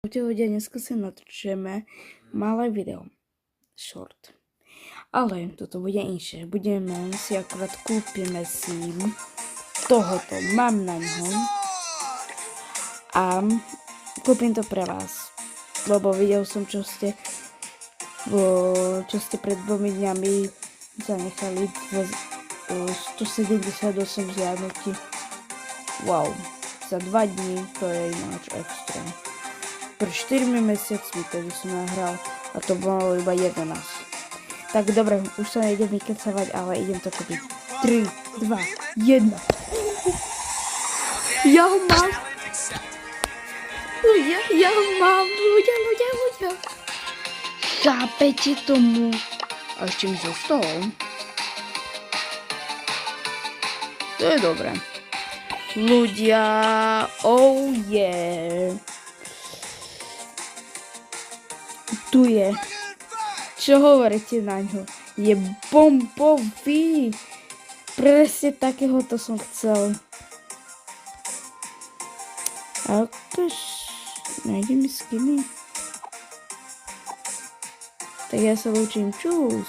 Ľudia, dneska si natočíme malé video, short. Ale toto bude inšie. Si akurát kúpime si tohoto, mám na ňo. A kúpim to pre vás. Lebo videl som, čo ste pred 2 dňami zanechali 178 zhliadnutí. Wow, za 2 dní to je ináč extrém. Pred 4 mesiacmi tedy som nahral a to bolo iba 11. Tak dobre, už sa nejdem vykecavať, ale idem to kúpiť. 3, 2, 1. Ja ho mám. Ja ho mám. Ľudia. Chápete tomu? A ešte mi zostalo. To je dobré. Ľudia, oh yeah. Tu je. Čo hovoríte na ňo? Je bombový. Presne takéhoto som chcel. Akož nájdem skiny. Tak ja sa učím. Čus.